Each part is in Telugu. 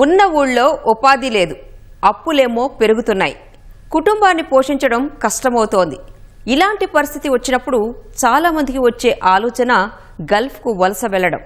ఉన్న ఊళ్ళో ఉపాధి లేదు, అప్పులేమో పెరుగుతున్నాయి, కుటుంబాన్ని పోషించడం కష్టమవుతోంది. ఇలాంటి పరిస్థితి వచ్చినప్పుడు చాలామందికి వచ్చే ఆలోచన గల్ఫ్కు వలస వెళ్లడం.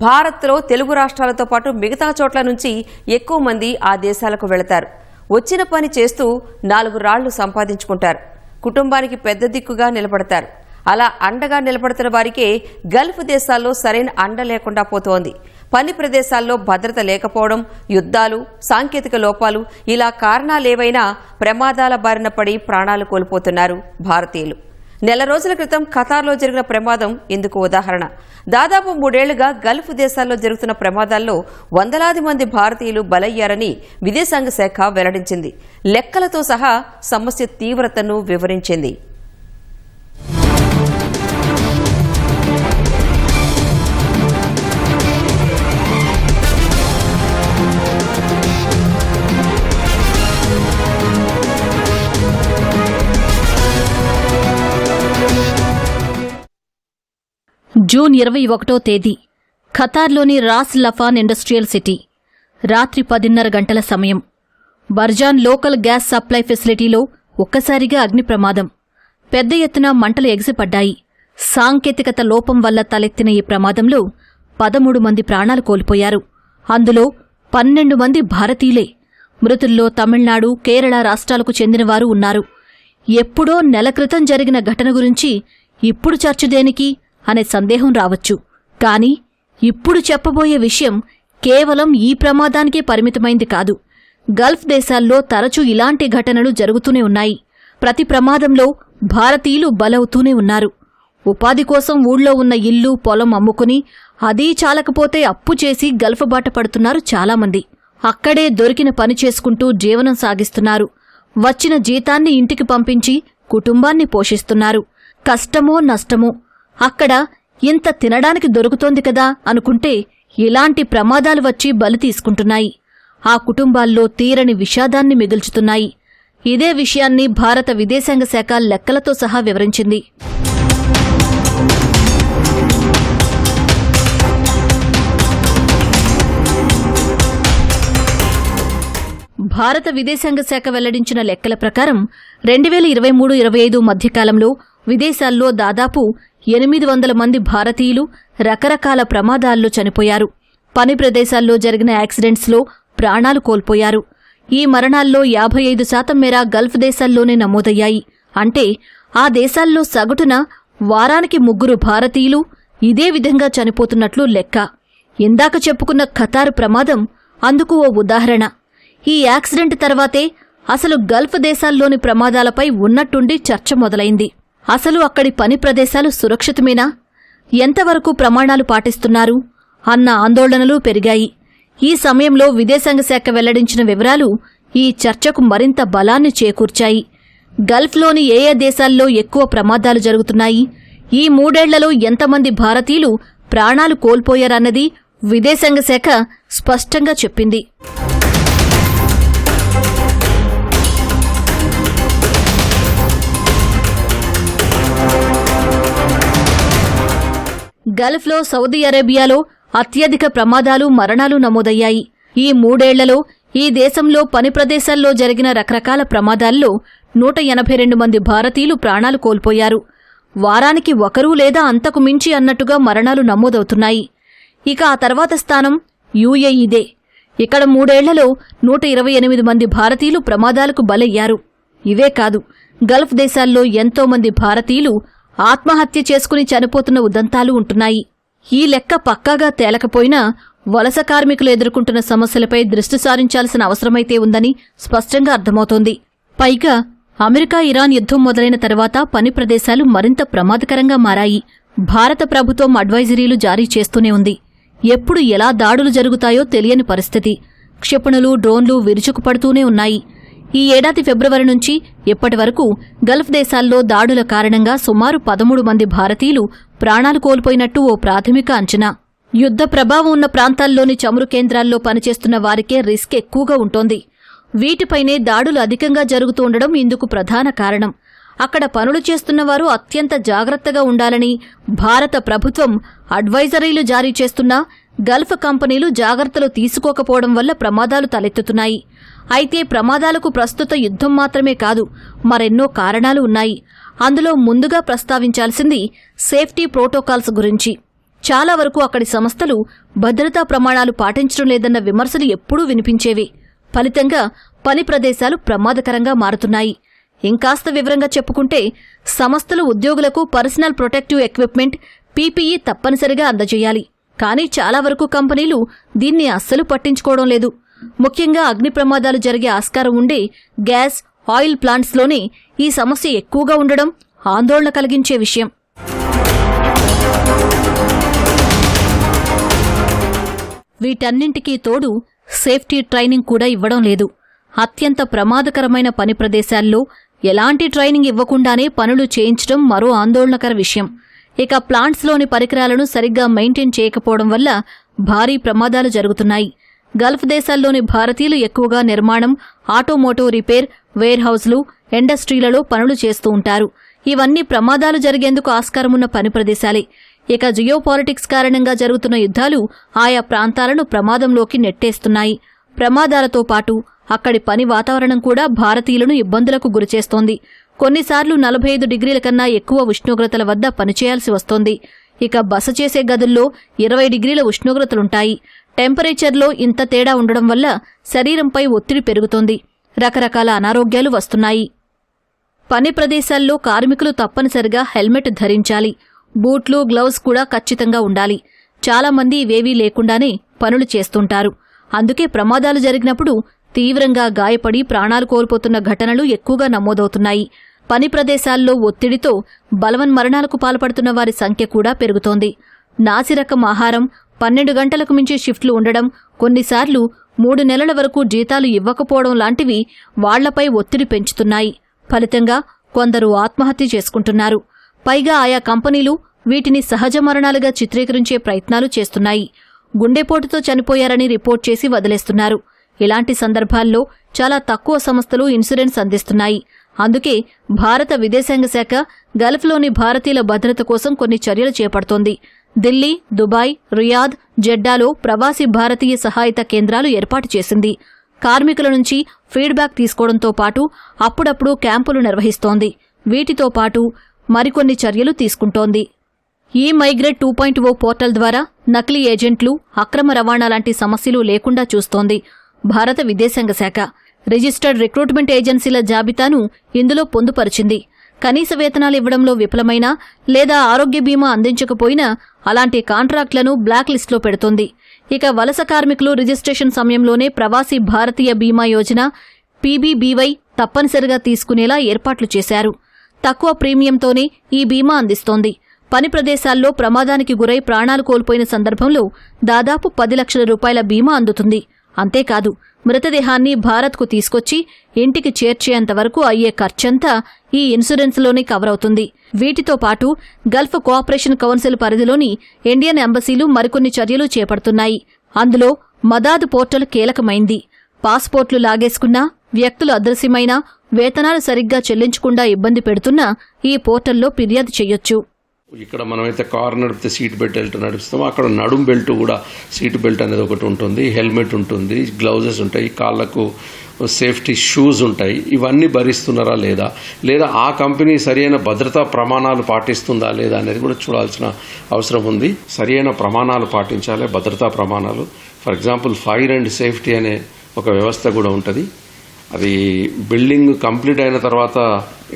భారత్లో తెలుగు రాష్ట్రాలతో పాటు మిగతా చోట్ల నుంచి ఎక్కువ మంది ఆ దేశాలకు వెళతారు. వచ్చిన పని చేస్తూ 4 రాళ్లు సంపాదించుకుంటారు. కుటుంబానికి పెద్ద దిక్కుగా నిలబడతారు. అలా అండగా నిలబడుతున్న వారికే గల్ఫ్ దేశాల్లో సరైన అండ లేకుండా పోతోంది. పని ప్రదేశాల్లో భద్రత లేకపోవడం, యుద్ధాలు, సాంకేతిక లోపాలు, ఇలా కారణాలేవైనా ప్రమాదాల బారిన పడి ప్రాణాలు కోల్పోతున్నారు భారతీయులు. నెల రోజుల క్రితం ఖతార్లో జరిగిన ప్రమాదం ఇందుకు ఉదాహరణ. దాదాపు 3 ఏళ్లుగా గల్ఫ్ దేశాల్లో జరుగుతున్న ప్రమాదాల్లో వందలాది మంది భారతీయులు బలయ్యారని విదేశాంగ శాఖ వెల్లడించింది. లెక్కలతో సహా సమస్య తీవ్రతను వివరించింది. జూన్ 21వ తేదీ ఖతార్లోని రాస్ లఫాన్ ఇండస్ట్రియల్ సిటీ. రాత్రి 10:30 గంటల సమయం. బర్జాన్ లోకల్ గ్యాస్ సప్లై ఫెసిలిటీలో ఒక్కసారిగా అగ్ని ప్రమాదం. పెద్ద ఎత్తున మంటలు ఎగిసిపడ్డాయి. సాంకేతికత లోపం వల్ల తలెత్తిన ఈ ప్రమాదంలో 13 మంది ప్రాణాలు కోల్పోయారు. అందులో 12 మంది భారతీయులే. మృతుల్లో తమిళనాడు, కేరళ రాష్ట్రాలకు చెందినవారు ఉన్నారు. ఎప్పుడో నెల క్రితం జరిగిన ఘటన గురించి ఇప్పుడు చర్చ దేనికి అనే సందేహం రావచ్చు. కాని ఇప్పుడు చెప్పబోయే విషయం కేవలం ఈ ప్రమాదానికే పరిమితమైంది కాదు. గల్ఫ్ దేశాల్లో తరచూ ఇలాంటి ఘటనలు జరుగుతూనే ఉన్నాయి. ప్రతి ప్రమాదంలో భారతీయులు బలవుతూనే ఉన్నారు. ఉపాధి కోసం ఊళ్ళో ఉన్న ఇల్లు, పొలం అమ్ముకుని అదీ చాలకపోతే అప్పు చేసి గల్ఫ్ బాట పడుతున్నారు చాలామంది. అక్కడే దొరికిన పని చేసుకుంటూ జీవనం సాగిస్తున్నారు. వచ్చిన జీతాన్ని ఇంటికి పంపించి కుటుంబాన్ని పోషిస్తున్నారు. కష్టమో నష్టమో అక్కడ ఇంత తినడానికి దొరుకుతోంది కదా అనుకుంటే ఇలాంటి ప్రమాదాలు వచ్చి బలి తీసుకుంటున్నాయి. ఆ కుటుంబాల్లో తీరని విషాదాన్ని మిగుల్చుతున్నాయి. ఇదే విషయాన్ని భారత విదేశాంగ శాఖ లెక్కలతో సహా వివరించింది. భారత విదేశాంగ శాఖ వెల్లడించిన లెక్కల ప్రకారం 2023-25 మధ్యకాలంలో విదేశాల్లో దాదాపు 800 మంది భారతీయులు రకరకాల ప్రమాదాల్లో చనిపోయారు. పని ప్రదేశాల్లో జరిగిన యాక్సిడెంట్స్లో ప్రాణాలు కోల్పోయారు. ఈ మరణాల్లో 55% మేర గల్ఫ్ దేశాల్లోనే నమోదయ్యాయి. అంటే ఆ దేశాల్లో సగటున వారానికి 3 భారతీయులు ఇదే విధంగా చనిపోతున్నట్లు లెక్క. ఇందాక చెప్పుకున్న ఖతార్ ప్రమాదం అందుకు ఓ ఉదాహరణ. ఈ యాక్సిడెంట్ తర్వాతే అసలు గల్ఫ్ దేశాల్లోని ప్రమాదాలపై ఉన్నట్టుండి చర్చ మొదలైంది. అసలు అక్కడి పని ప్రదేశాలు సురక్షితమేనా, ఎంతవరకు ప్రమాణాలు పాటిస్తున్నారు అన్న ఆందోళనలు పెరిగాయి. ఈ సమయంలో విదేశాంగ శాఖ వెల్లడించిన వివరాలు ఈ చర్చకు మరింత బలాన్ని చేకూర్చాయి. గల్ఫ్లోని ఏ దేశాల్లో ఎక్కువ ప్రమాదాలు జరుగుతున్నాయి, ఈ 3 ఏళ్లలో ఎంతమంది భారతీయులు ప్రాణాలు కోల్పోయారన్నది విదేశాంగ శాఖ స్పష్టంగా చెప్పింది. గల్ఫ్లో సౌదీ అరేబియాలో అత్యధిక ప్రమాదాలు, మరణాలు నమోదయ్యాయి. ఈ 3 ఏళ్లలో ఈ దేశంలో పని ప్రదేశాల్లో జరిగిన రకరకాల ప్రమాదాల్లో 182 మంది భారతీయులు ప్రాణాలు కోల్పోయారు. వారానికి 1 లేదా అంతకు మించి అన్నట్టుగా మరణాలు నమోదవుతున్నాయి. ఇక ఆ తర్వాత స్థానం యుఏఈదే. ఇక్కడ 3 ఏళ్లలో 128 మంది భారతీయులు ప్రమాదాలకు బలయ్యారు. ఇవే కాదు, గల్ఫ్ దేశాల్లో ఎంతో మంది భారతీయులు ఆత్మహత్య చేసుకుని చనిపోతున్న ఉదంతాలు ఉంటున్నాయి. ఈ లెక్క పక్కాగా తేలకపోయినా వలస కార్మికులు ఎదుర్కొంటున్న సమస్యలపై దృష్టి సారించాల్సిన అవసరమైతే ఉందని స్పష్టంగా అర్థమవుతోంది. పైగా అమెరికా ఇరాన్ యుద్ధం మొదలైన తర్వాత పని ప్రదేశాలు మరింత ప్రమాదకరంగా మారాయి. భారత ప్రభుత్వం అడ్వైజరీలు జారీ చేస్తూనే ఉంది. ఎప్పుడు ఎలా దాడులు జరుగుతాయో తెలియని పరిస్థితి. క్షిపణులు, డ్రోన్లు విరుచుకుపడుతూనే ఉన్నాయి. ఈ ఏడాది ఫిబ్రవరి నుంచి ఇప్పటి వరకు గల్ఫ్ దేశాల్లో దాడుల కారణంగా సుమారు 13 మంది భారతీయులు ప్రాణాలు కోల్పోయినట్టు ఓ ప్రాథమిక అంచనా. యుద్ధ ప్రభావం ఉన్న ప్రాంతాల్లోని చమురు కేంద్రాల్లో పనిచేస్తున్న వారికే రిస్క్ ఎక్కువగా ఉంటోంది. వీటిపైనే దాడులు అధికంగా జరుగుతూ ఉండడం ఇందుకు ప్రధాన కారణం. అక్కడ పనులు చేస్తున్నవారు అత్యంత జాగ్రత్తగా ఉండాలని భారత ప్రభుత్వం అడ్వైజరీలు జారీ చేస్తున్నా గల్ఫ్ కంపెనీలు జాగ్రత్తలు తీసుకోకపోవడం వల్ల ప్రమాదాలు తలెత్తుతున్నాయి. అయితే ప్రమాదాలకు ప్రస్తుత యుద్ధం మాత్రమే కాదు, మరెన్నో కారణాలు ఉన్నాయి. అందులో ముందుగా ప్రస్తావించాల్సింది సేఫ్టీ ప్రోటోకాల్స్ గురించి. చాలా వరకు అక్కడి సంస్థలు భద్రతా ప్రమాణాలు పాటించడం లేదన్న విమర్శలు ఎప్పుడూ వినిపించేవి. ఫలితంగా పని ప్రదేశాలు ప్రమాదకరంగా మారుతున్నాయి. ఇంకాస్త వివరంగా చెప్పుకుంటే, సంస్థలు ఉద్యోగులకు పర్సనల్ ప్రొటెక్టివ్ ఎక్విప్మెంట్ పీపీఈ తప్పనిసరిగా అందజేయాలి. కానీ చాలా వరకు కంపెనీలు దీన్ని అస్సలు పట్టించుకోవడం లేదు. ముఖ్యంగా అగ్ని ప్రమాదాలు జరిగే ఆస్కారం ఉండే గ్యాస్, ఆయిల్ ప్లాంట్స్లోనే ఈ సమస్య ఎక్కువగా ఉండడం ఆందోళన కలిగించే విషయం. వీటన్నింటికీ తోడు సేఫ్టీ ట్రైనింగ్ కూడా ఇవ్వడం లేదు. అత్యంత ప్రమాదకరమైన పని ప్రదేశాల్లో ఎలాంటి ట్రైనింగ్ ఇవ్వకుండానే పనులు చేయించడం మరో ఆందోళనకర విషయం. ఇక ప్లాంట్స్లోని పరికరాలను సరిగ్గా మెయింటైన్ చేయకపోవడం వల్ల భారీ ప్రమాదాలు జరుగుతున్నాయి. గల్ఫ్ దేశాల్లోని భారతీయులు ఎక్కువగా నిర్మాణం, ఆటోమోటివ్ రిపేర్, వేర్ హౌస్లు, ఇండస్ట్రీలలో పనులు చేస్తూ ఉంటారు. ఇవన్నీ ప్రమాదాలు జరిగేందుకు ఆస్కారమున్న పని ప్రదేశాలే. ఇక జియోపాలిటిక్స్ కారణంగా జరుగుతున్న యుద్ధాలు ఆయా ప్రాంతాలను ప్రమాదంలోకి నెట్టేస్తున్నాయి. ప్రమాదాలతో పాటు అక్కడి పని వాతావరణం కూడా భారతీయులను ఇబ్బందులకు గురిచేస్తోంది. కొన్నిసార్లు 45 డిగ్రీల కన్నా ఎక్కువ ఉష్ణోగ్రతల వద్ద పనిచేయాల్సి వస్తోంది. ఇక బస చేసే గదుల్లో 20 డిగ్రీల ఉష్ణోగ్రతలుంటాయి. టెంపరేచర్లో ఇంత తేడా ఉండడం వల్ల శరీరంపై ఒత్తిడి పెరుగుతోంది. రకరకాల అనారోగ్యాలు వస్తున్నాయి. పని ప్రదేశాల్లో కార్మికులు తప్పనిసరిగా హెల్మెట్ ధరించాలి. బూట్లు, గ్లౌస్ కూడా ఖచ్చితంగా ఉండాలి. చాలామంది ఇవేవీ లేకుండానే పనులు చేస్తుంటారు. అందుకే ప్రమాదాలు జరిగినప్పుడు తీవ్రంగా గాయపడి ప్రాణాలు కోల్పోతున్న ఘటనలు ఎక్కువగా నమోదవుతున్నాయి. పని ప్రదేశాల్లో ఒత్తిడితో బలవన్మరణాలకు పాల్పడుతున్న వారి సంఖ్య కూడా పెరుగుతోంది. నాసిరకం ఆహారం, 12 గంటలకు మించి షిఫ్ట్లు ఉండడం, కొన్నిసార్లు 3 నెలల వరకు జీతాలు ఇవ్వకపోవడం లాంటివి వాళ్లపై ఒత్తిడి పెంచుతున్నాయి. ఫలితంగా కొందరు ఆత్మహత్య చేసుకుంటున్నారు. పైగా ఆయా కంపెనీలు వీటిని సహజ మరణాలుగా చిత్రీకరించే ప్రయత్నాలు చేస్తున్నాయి. గుండెపోటుతో చనిపోయారని రిపోర్ట్ చేసి వదిలేస్తున్నారు. ఇలాంటి సందర్భాల్లో చాలా తక్కువ సంస్థలు ఇన్సూరెన్స్ అందిస్తున్నాయి. అందుకే భారత విదేశాంగ శాఖ గల్ఫ్లోని భారతీయుల భద్రత కోసం కొన్ని చర్యలు చేపడుతోంది. ఢిల్లీ, దుబాయ్, రియాద్, జెడ్డాలో ప్రవాసీ భారతీయ సహాయత కేంద్రాలు ఏర్పాటు చేసింది. కార్మికుల నుంచి ఫీడ్బ్యాక్ తీసుకోవడంతో పాటు అప్పుడప్పుడు క్యాంపులు నిర్వహిస్తోంది. వీటితో పాటు మరికొన్ని చర్యలు తీసుకుంటోంది. ఈ మైగ్రేట్ 2.0 పోర్టల్ ద్వారా నకిలీ ఏజెంట్లు, అక్రమ రవాణా లాంటి సమస్యలు లేకుండా చూస్తోంది భారత విదేశాంగ శాఖ. రిజిస్టర్డ్ రిక్రూట్మెంట్ ఏజెన్సీల జాబితాను ఇందులో పొందుపరిచింది. కనీస వేతనాలు ఇవ్వడంలో విఫలమైనా లేదా ఆరోగ్య బీమా అందించకపోయినా అలాంటి కాంట్రాక్టులను బ్లాక్ లిస్టులో పెడుతోంది. ఇక వలస కార్మికులు రిజిస్ట్రేషన్ సమయంలోనే ప్రవాసీ భారతీయ బీమా యోజన పీబీబీవై తప్పనిసరిగా తీసుకునేలా ఏర్పాట్లు చేశారు. తక్కువ ప్రీమియంతోనే ఈ బీమా అందిస్తోంది. పని ప్రదేశాల్లో ప్రమాదానికి గురై ప్రాణాలు కోల్పోయిన సందర్భంలో దాదాపు 10 లక్షల రూపాయల బీమా అందుతుంది. అంతేకాదు, మృతదేహాన్ని భారత్కు తీసుకొచ్చి ఇంటికి చేర్చేంతవరకు అయ్యే ఖర్చంతా ఈ ఇన్సూరెన్స్లోనే కవర్ అవుతుంది. వీటితో పాటు గల్ఫ్ కోఆపరేషన్ కౌన్సిల్ పరిధిలోని ఇండియన్ ఎంబసీలు మరికొన్ని చర్యలు చేపడుతున్నాయి. అందులో మదాద్ పోర్టల్ కీలకమైంది. పాస్పోర్ట్లు లాగేసుకున్నా, వ్యక్తులు అదృశ్యమైనా, వేతనాలు సరిగ్గా చెల్లించకుండా ఇబ్బంది పెడుతున్నా ఈ పోర్టల్లో ఫిర్యాదు చేయొచ్చు. ఇక్కడ మనమైతే కారు నడిపితే సీట్ బెల్ట్ నడుస్తామో అక్కడ నడుం బెల్ట్ కూడా సీట్ బెల్ట్ అనేది ఒకటి ఉంటుంది, హెల్మెట్ ఉంటుంది, గ్లౌజెస్ ఉంటాయి, కాళ్లకు సేఫ్టీ షూస్ ఉంటాయి. ఇవన్నీ భరిస్తున్నారా లేదా ఆ కంపెనీ సరైన భద్రతా ప్రమాణాలు పాటిస్తుందా లేదా అనేది కూడా చూడాల్సిన అవసరం ఉంది. సరైన ప్రమాణాలు పాటించాలి, భద్రతా ప్రమాణాలు. For example fire and safety అనే ఒక వ్యవస్థ కూడా ఉంటుంది. అది బిల్డింగ్ కంప్లీట్ అయిన తర్వాత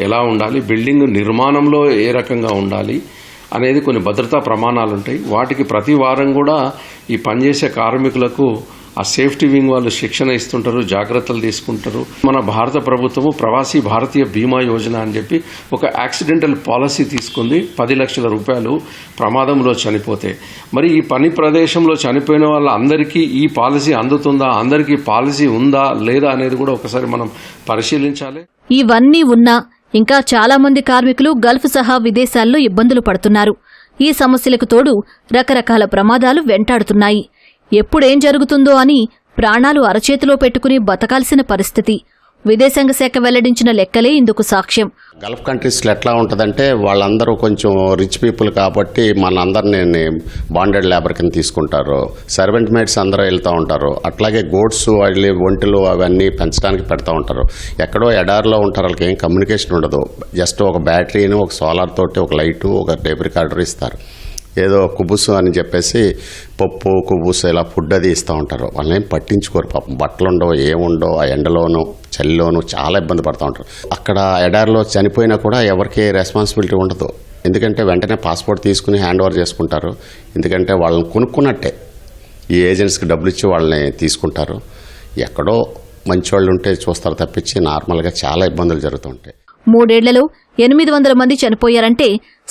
ఎలా ఉండాలి, బిల్డింగ్ నిర్మాణంలో ఏ రకంగా ఉండాలి అనేది కొన్ని భద్రతా ప్రమాణాలు ఉంటాయి. వాటికి ప్రతి వారం కూడా ఈ పనిచేసే కార్మికులకు ఆ సేఫ్టీ వింగ్ వాళ్ళు శిక్షణ ఇస్తుంటారు, జాగ్రత్తలు తీసుకుంటారు. మన భారత ప్రభుత్వము ప్రవాసీ భారతీయ బీమా యోజన అని చెప్పి ఒక యాక్సిడెంటల్ పాలసీ తీసుకుంది. 10 లక్షల రూపాయలు ప్రమాదంలో చనిపోతే. మరి ఈ పని ప్రదేశంలో చనిపోయిన వాళ్ళందరికీ ఈ పాలసీ అందుతుందా, అందరికీ పాలసీ ఉందా లేదా అనేది కూడా ఒకసారి మనం పరిశీలించాలి. ఇవన్నీ ఉన్నా ఇంకా చాలా మంది కార్మికులు గల్ఫ్ సహా విదేశాల్లో ఇబ్బందులు పడుతున్నారు. ఈ సమస్యలకు తోడు రకరకాల ప్రమాదాలు వెంటాడుతున్నాయి. ఎప్పుడేం జరుగుతుందో అని ప్రాణాలు అరచేతిలో పెట్టుకుని బతకాల్సిన పరిస్థితి. విదేశాంగ శాఖ వెల్లడించిన లెక్కలే ఇందుకు సాక్ష్యం. గల్ఫ్ కంట్రీస్లో ఎట్లా ఉంటుందంటే వాళ్ళందరూ కొంచెం రిచ్ పీపుల్ కాబట్టి మనందరినీ బాండెడ్ లేబర్ కింద తీసుకుంటారు. సర్వెంట్ మేడ్స్ అందరూ వెళ్తూ ఉంటారు. అట్లాగే గోడ్స్ వాళ్ళ ఒంటిలు అవన్నీ పెంచడానికి పెడతా ఉంటారు. ఎక్కడో ఎడారిలో ఉంటారు, వాళ్ళకి ఏం కమ్యూనికేషన్ ఉండదు. జస్ట్ ఒక బ్యాటరీని, ఒక సోలార్ తోటి, ఒక లైటు, ఒక టేప్ రికార్డర్ ఇస్తారు. ఏదో కుబుసు అని చెప్పేసి పప్పు కుబుసు ఇలా ఫుడ్ అది ఇస్తూ ఉంటారు. వాళ్ళని ఏం పట్టించుకోరు పాపం. బట్టలు ఉండవు, ఏముండవు. ఆ ఎండలోనూ చలిలోనూ చాలా ఇబ్బంది పడుతూ ఉంటారు. అక్కడ ఎడారిలో చనిపోయినా కూడా ఎవరికి రెస్పాన్సిబిలిటీ ఉండదు. ఎందుకంటే వెంటనే పాస్పోర్ట్ తీసుకుని హ్యాండ్ ఓవర్ చేసుకుంటారు. ఎందుకంటే వాళ్ళని కొనుక్కున్నట్టే ఈ ఏజెంట్స్కి డబ్బులు ఇచ్చి వాళ్ళని తీసుకుంటారు. ఎక్కడో మంచివాళ్ళు ఉంటే చూస్తారు తప్పించి నార్మల్గా చాలా ఇబ్బందులు జరుగుతూ ఉంటాయి. 3 ఏళ్లలో 800 మంది చనిపోయారంటే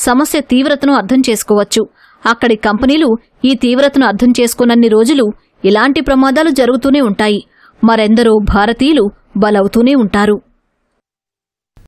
సమస్య తీవ్రతను అర్థం చేసుకోవచ్చు. అక్కడి కంపెనీలు ఈ తీవ్రతను అర్థం చేసుకున్నన్ని రోజులు ఇలాంటి ప్రమాదాలు జరుగుతూనే ఉంటాయి. మరెందరో భారతీయులు బలవుతూనే ఉంటారు.